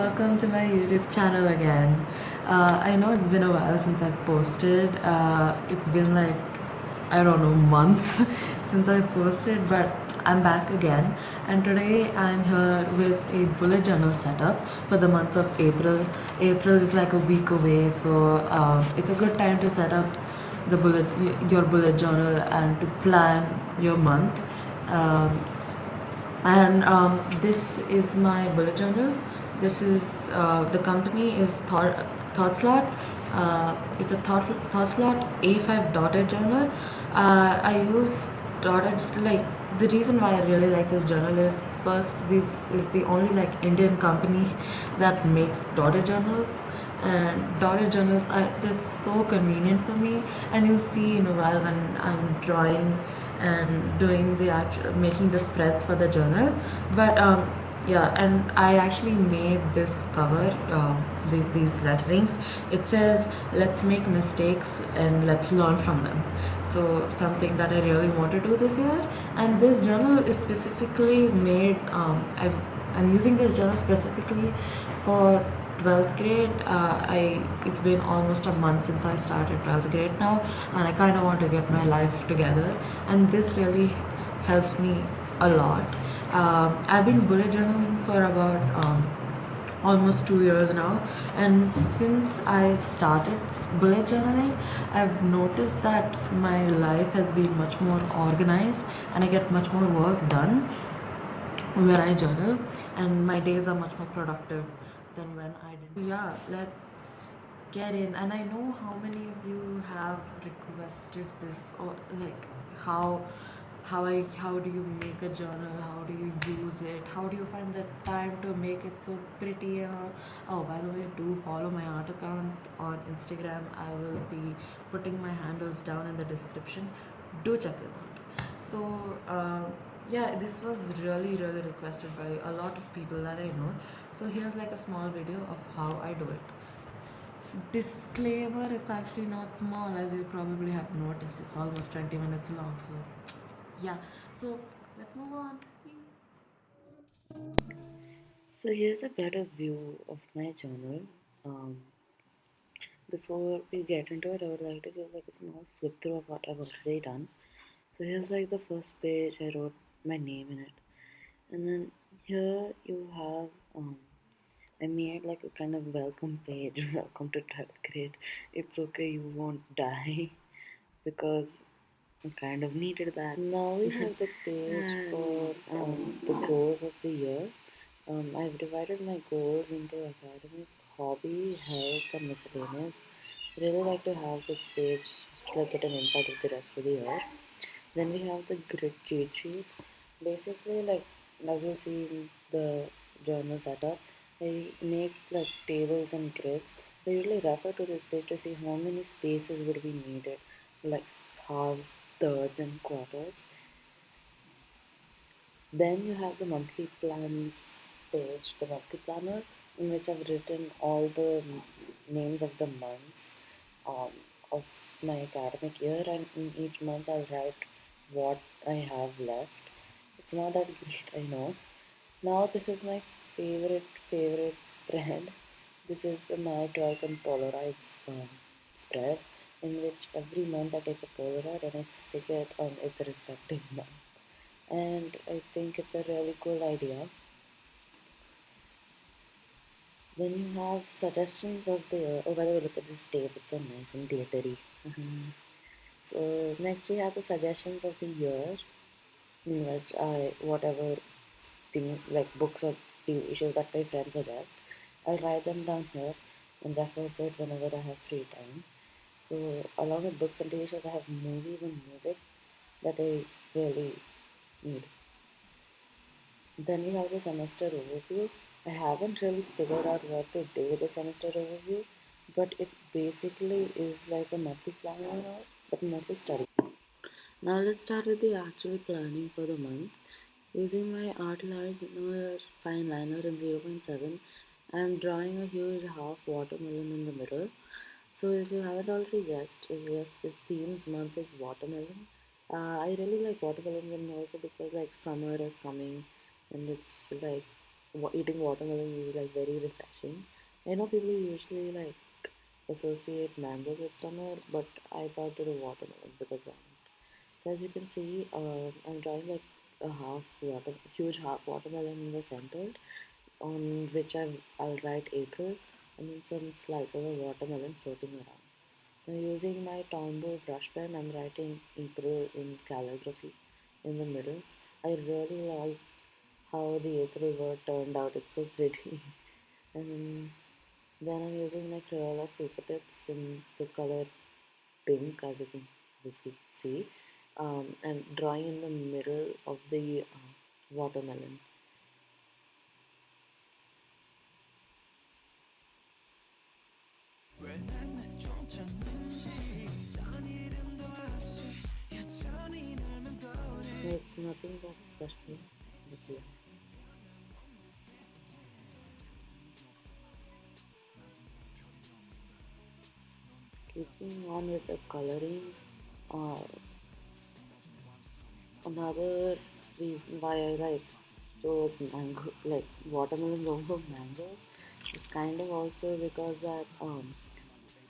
welcome to my YouTube channel again. I know it's been a while since I've posted. It's been like, I don't know, months since I've posted, but I'm back again. And today I'm here with a bullet journal setup for the month of April. April is like a week away, so it's a good time to set up your bullet journal and to plan your month. Um, and this is my bullet journal. This is the company is Thought Slot. It's a Thought Slot A5 dotted journal. I use dotted, like, the reason why I really like this journal is, first, this is the only like Indian company that makes dotted journals, and dotted journals are, they're so convenient for me. And you'll see in a while when I'm drawing and doing the actual making the spreads for the journal. But yeah, and I actually made this cover, these letterings. It says, let's make mistakes and let's learn from them. So something that I really want to do this year. And this journal is specifically made, I'm using this journal specifically for 12th grade. It's been almost a month since I started 12th grade now, and I kind of want to get my life together, and this really helps me a lot. I've been bullet journaling for about almost 2 years now, and since I've started bullet journaling, I've noticed that my life has been much more organized and I get much more work done when I journal, and my days are much more productive than when I didn't. Yeah, let's get in. And I know how many of you have requested this, or like how how do you make a journal? How do you use it? How do you find the time to make it so pretty and all? Oh, by the way, do follow my art account on Instagram. I will be putting my handles down in the description. Do check them out. So yeah, this was really requested by a lot of people that I know. So here's like a small video of how I do it. Disclaimer, it's actually not small, as you probably have noticed. It's almost 20 minutes long. So yeah, so let's move on. So here's a better view of my journal. Um, Before we get into it, I would like to give like a small flip through of what I've already done. So here's like the first page. I wrote my name in it, and then here you have I made like a kind of welcome page. Welcome to 12th grade. It's okay, you won't die, because I kind of needed that. Now we have the page for the goals of the year. I've divided my goals into academic, hobby, health, and miscellaneous. I really like to have this page just to like get an insight of the rest of the year. Then we have the grid cheat sheet. Basically, like as you see in the journal setup, I make like tables and grids. I usually refer to this page to see how many spaces would be needed, like halves, thirds, and quarters. Then you have the monthly plans page, the monthly planner, in which I've written all the names of the months um, of my academic year, and in each month I'll write what I have left. It's not that great, I know. Now this is my favorite spread. This is the My 12th and Polaroids spread, in which every month I take a Polaroid and I stick it on its respective month. And I think it's a really cool idea. Then you have suggestions of the year. Oh, by the way, look at this tape. It's so nice and glittery. So next we have the suggestions of the year, in which I whatever things like books or TV shows that my friends suggest, I'll write them down here and refer to it whenever I have free time. So along with books and TV shows, I have movies and music that I really need. Then we have the semester overview. I haven't really figured out what to do with the semester overview, but it basically is like a monthly planner, but mostly study. Now let's start with the actual planning for the month. Using my art liner, fine liner in 0.7, I am drawing a huge half watermelon in the middle. So if you haven't already guessed, yes, this theme's month is watermelon. I really like watermelon, and also because like summer is coming and it's like eating watermelon is like very refreshing. I know people usually like associate mangoes with summer, but I thought it was watermelons because why not? So as you can see, I'm drawing like a huge half watermelon in the center, on which I'll write April, and then some slices of watermelon floating around. Now using my Tombow brush pen, I'm writing April in calligraphy in the middle. I really like how the April word turned out. It's so pretty. And then I'm using my Crayola super tips in the color pink, as you can obviously see, and drawing in the middle of the watermelon. It's nothing that special, but yeah. Keeping on with the coloring, uh, another reason why I like chose mango, like watermelons over mangoes, is kind of also because that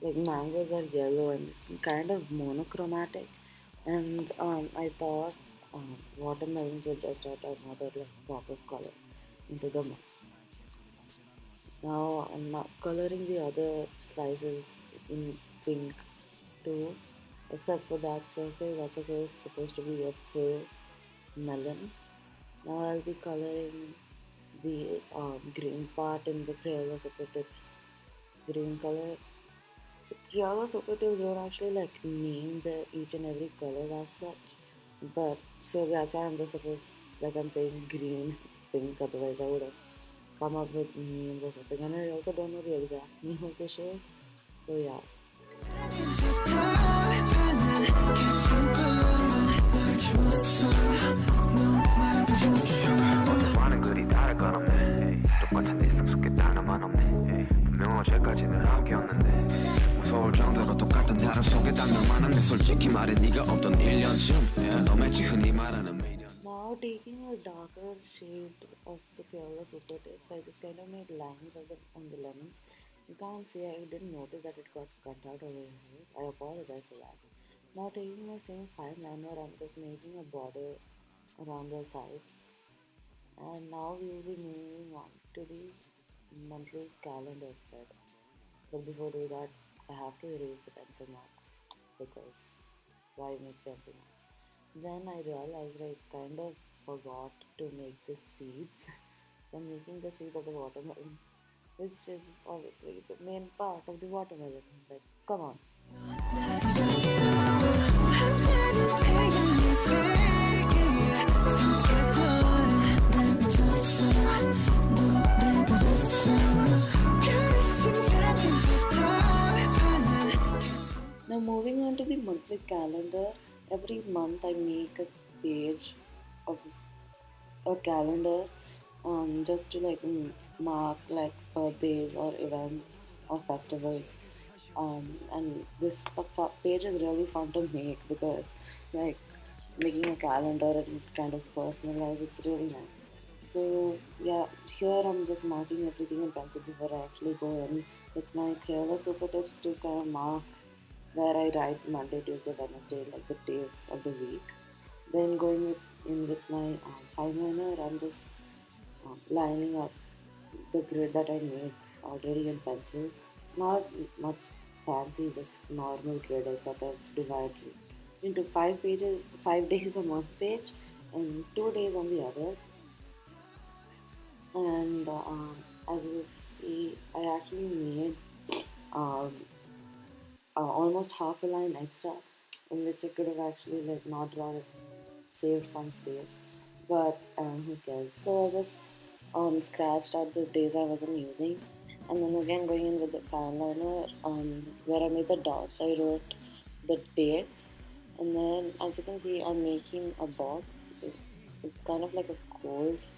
like mangoes are yellow and kind of monochromatic, and I thought watermelons would just add another like pop of color into the mix. Now I'm not coloring the other slices in pink too, except for that circle. That circle is supposed to be a full melon. Now I'll be coloring the green part in the Crayola Super Tips green color. Crayola Super Tips don't actually like name the each and every color as such, but so that's why I'm just supposed like I'm saying green, pink. Otherwise I would have come up with names or something. And I also don't know the exact name of the shade. So yeah. 많은 글이 다를 건 없네 똑같은 일상 속에 단 하나만 없네 분명 어제까지는 함께였는데 무서울 정도로 똑같은 다른 속에 단면만 없네 솔직히 말해 네가 없던 1년쯤 너무했지 흔히 말하는 미련 Now taking a darker shade of the Crayola Super Tips, I just kind of made lines on the lemons. You can't see, I didn't notice that it got cut out over here. I apologize for that. Now taking the same fine liner, I'm just making a border around the sides. And now we will be moving on to the monthly calendar set. But before do that, I have to erase the pencil marks because why make pencil marks? Then I realized I kind of forgot to make the seeds. So I'm making the seeds of the watermelon, which is obviously the main part of the watermelon. Like, come on. Now moving on to the monthly calendar, every month I make a page of a calendar just to like mark like birthdays or events or festivals. And this page is really fun to make because like making a calendar and kind of personalize it's really nice. So yeah, here I'm just marking everything in pencil before I actually go in with my Crayola super tips to kind of mark where I write Monday, Tuesday, Wednesday, like the days of the week. Then going in with my fine liner, I'm just lining up the grid that I made already in pencil. It's not much fancy, just normal grid except I've divided into 5 pages, 5 days on one page and 2 days on the other. And as you will see, I actually made um, almost half a line extra in which I could have actually like not drawn it, saved some space, but who cares? So I just scratched out the days I wasn't using, and then again going in with the fine liner where I made the dots, I wrote the dates, and then as you can see, I'm making a box. It's kind of like a goals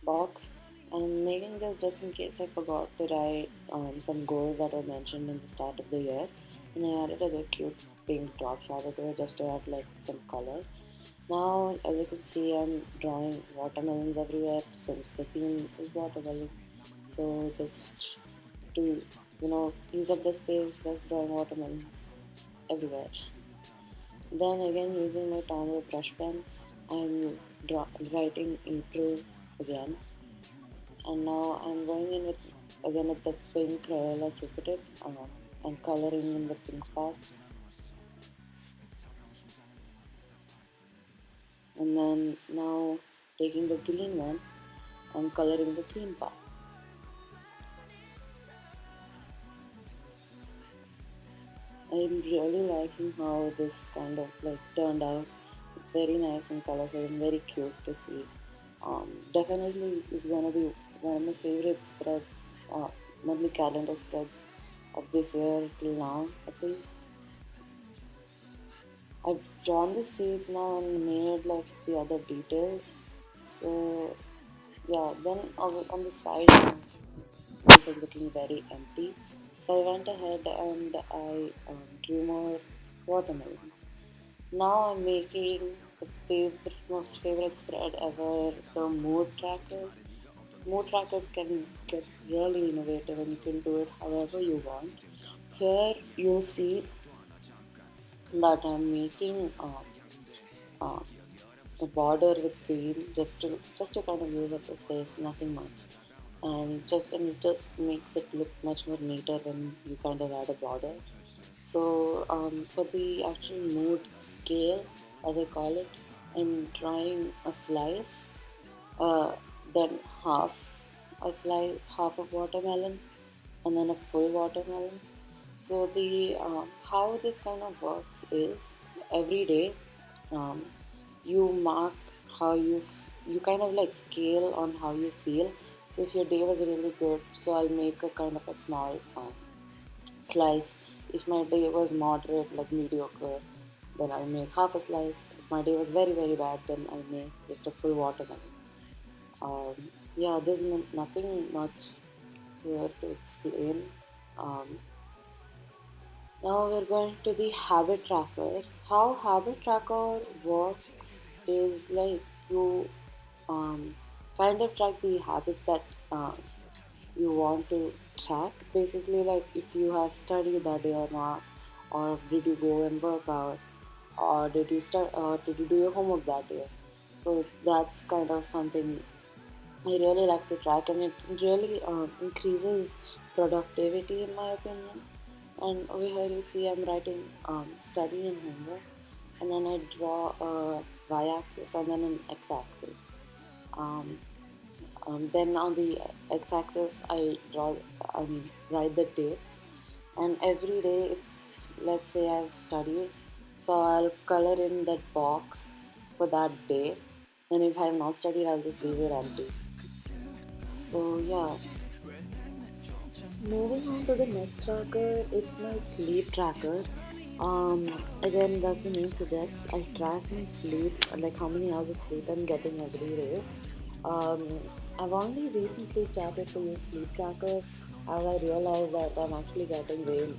box. And I'm making just in case I forgot to write some goals that were mentioned in the start of the year, and I added a cute pink dot shadow to it just to add like some color. Now, as you can see, I'm drawing watermelons everywhere since the theme is watermelon. So just to use up the space, just drawing watermelons everywhere. Then again, using my Tombow brush pen, I'm writing intro again, and now I'm going in with again with the pink Crayola super tip. I'm coloring in the pink parts, and then now taking the green one, I'm coloring the green part. I'm really liking how this kind of like turned out. It's very nice and colorful and very cute to see. Definitely is gonna be one of my favorite spreads, monthly calendar spreads of this year till now at least. I've drawn the seeds now and made like the other details. So yeah, then on the side this is looking very empty. So I went ahead and I drew more watermelons. Now I'm making the most favorite spread ever, the mood tracker. Mood trackers can get really innovative and you can do it however you want. Here you'll see that I'm making uh, a border with green just to kind of use up the space, nothing much. And it just makes it look much more neater when you kind of add a border. So for the actual mood scale, as I call it, I'm drawing a slice, uh, then half of watermelon, and then a full watermelon. So the how this kind of works is every day um, you mark how you kind of like scale on how you feel. So if your day was really good, so I'll make a kind of a small slice. If my day was moderate, like mediocre, then I'll make half a slice. If my day was very, very bad, then I'll make just a full watermelon. Um, yeah, there's nothing much here to explain. Um, Now we're going to the habit tracker. How habit tracker works is like you um, kind of track the habits that you want to track. Basically, like if you have studied that day or not, or did you go and work out, or did you do your homework that day? So that's kind of something I really like to track, and it really increases productivity in my opinion. And over here you see I'm writing study and homework, and then I draw a y-axis and then an x-axis. Um, then on the x-axis I mean write the date, and every day if let's say I've studied, so I'll color in that box for that day, and if I have not studied I'll just leave it empty. So yeah, moving on to the next tracker, it's my sleep tracker. Um, Again, as the name suggests, I track my sleep, like how many hours of sleep I'm getting every day. Um, I've only recently started to use sleep trackers as I realized that I'm actually getting way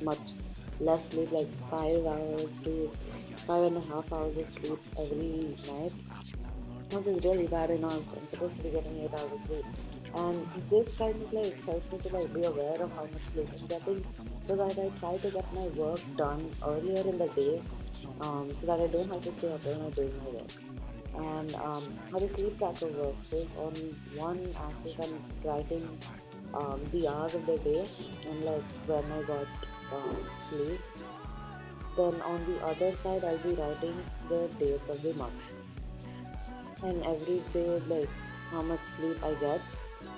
much less sleep, like 5 hours to 5.5 hours of sleep every night, which is really bad. I'm supposed to be getting 8 hours of sleep. And this kind of like helps me to like be aware of how much sleep I'm getting, so that I try to get my work done earlier in the day, so that I don't have to stay up all night doing my work. And how the sleep tracker works is on one axis I'm writing the hours of the day and like when I got sleep. Then on the other side I'll be writing the days of the month, and every day like how much sleep I get.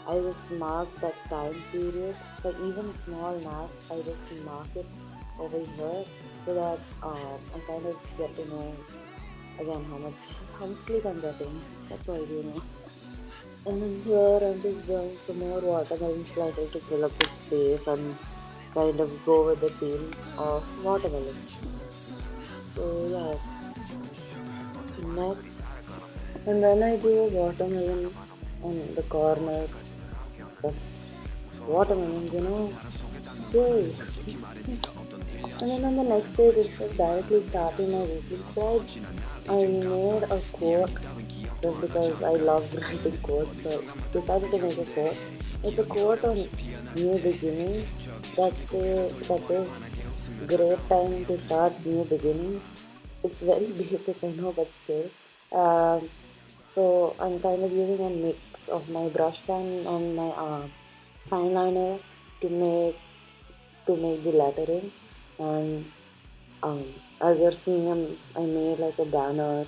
I just mark that time period. For even small naps, I just mark it over here so that I kind of get to know again how much sleep I'm getting. That's all I do know. And then here I'm just drawing some more watermelon slices to fill up the space and kind of go with the theme of watermelon. So yeah, next, and then I do a watermelon on the corner, just watermelon, yay! And then on the next page, instead of directly starting my weekly spread, I made a quote just because I love writing quotes. So decided to make a quote. It's a quote on new beginnings that says, "Great time to start new beginnings." It's very basic, I know, but still. Um, so I'm kind of using a mix of my brush pen and my fine liner to make the lettering. And as you're seeing, I made like a banner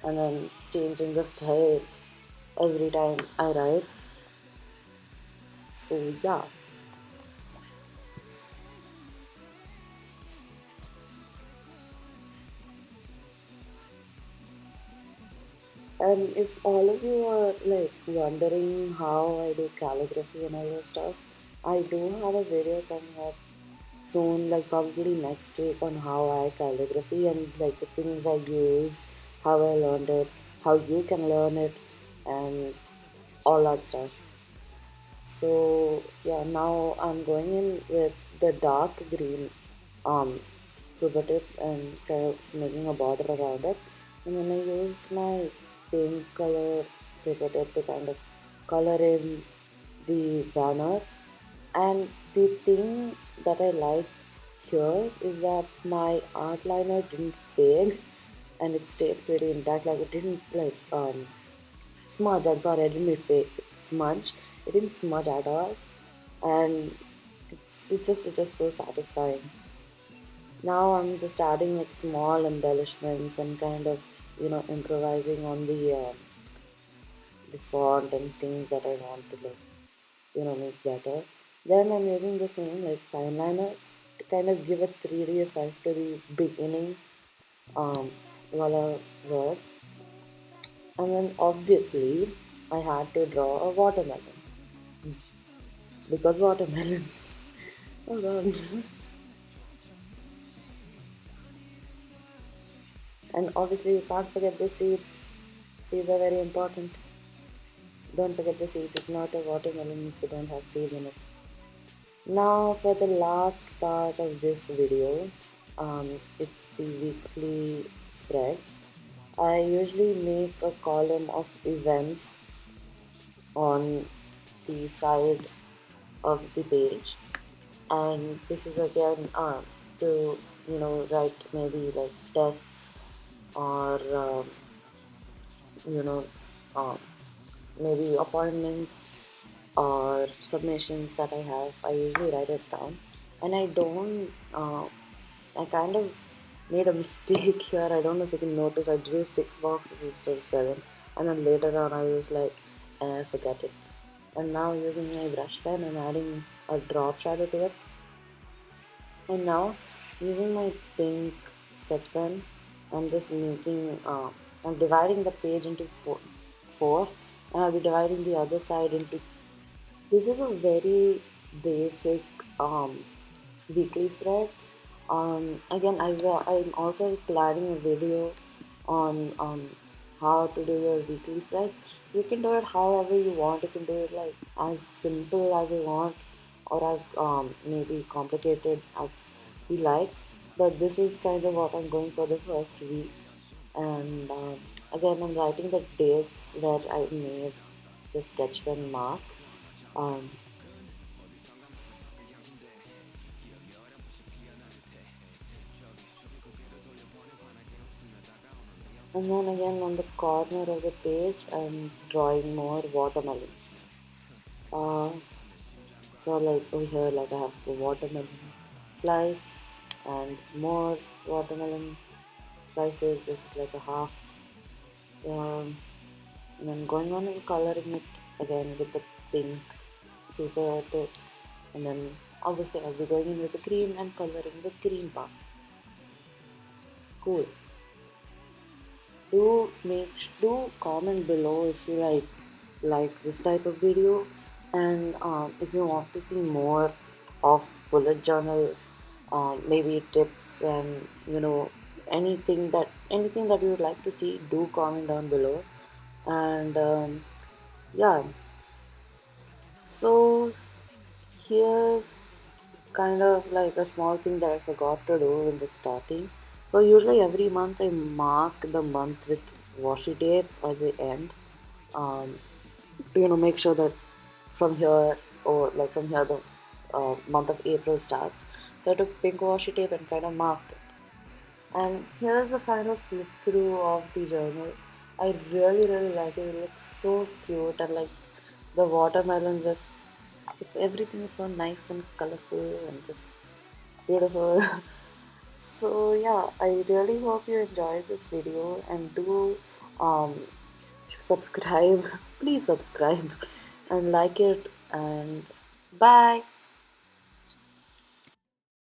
and then changing the style every time I write. So yeah. And if all of you are like wondering how I do calligraphy and all that stuff, I do have a video coming up soon, like probably next week, on how I calligraphy and like the things I use, how I learned it, how you can learn it, and all that stuff. So yeah, now I'm going in with the dark green super tip and kind of making a border around it. And then I used my pink color super tip to kind of color in the banner. And the thing that I like here is that my art liner didn't fade and it stayed pretty intact. Like it didn't like smudge. I'm sorry, I didn't mean fake smudge. It didn't smudge at all, and it's just so satisfying. Now I'm just adding like small embellishments and kind of improvising on the font and things that I want to like make better. Then I'm using the same like fine liner to kind of give a 3D effect to the beginning wala word. And then obviously I had to draw a watermelon because watermelons. Oh god. And obviously you can't forget the seeds. Seeds are very important. Don't forget the seeds. It's not a watermelon if you don't have seeds in it. Now for the last part of this video, it's the weekly spread. I usually make a column of events on the side of the page, and this is again to write maybe like tests or you know um, maybe appointments or submissions that I have. I usually write it down, and I don't. I kind of made a mistake here. I don't know if you can notice. I drew 6 boxes instead of 7, and then later on I was like, forget it. And now using my brush pen, I'm adding a drop shadow to it. And now using my pink sketch pen, I'm just making. I'm dividing the page into four, and I'll be dividing the other side into. This is a very basic weekly spread. Again, I'm also planning a video on how to do your weekly spread. You can do it however you want. You can do it like as simple as you want, or as maybe complicated as you like. But this is kind of what I'm going for the first week. And again, I'm writing the dates that I made the sketch pen marks. Um, And then again on the corner of the page, I'm drawing more watermelons. Uh, so like over here, like I have the watermelon slice and more watermelon slices. This is like a half. Um, and then going on and coloring it again with the pink super tip. And then obviously I'll be going in with the green and coloring the green part. Cool. Do comment below if you like this type of video, and if you want to see more of bullet journal, maybe tips and anything that you would like to see, do comment down below. And yeah, so here's kind of like a small thing that I forgot to do in the starting. So usually every month I mark the month with washi tape at the end. Um, make sure that from here or like from here the month of April starts. So I took pink washi tape and kind of marked it. And here's the final flip through of the journal. I really like it. It looks so cute and like the watermelon just everything is so nice and colorful and just beautiful. So yeah, I really hope you enjoyed this video and do um, subscribe. Please subscribe and like it and bye.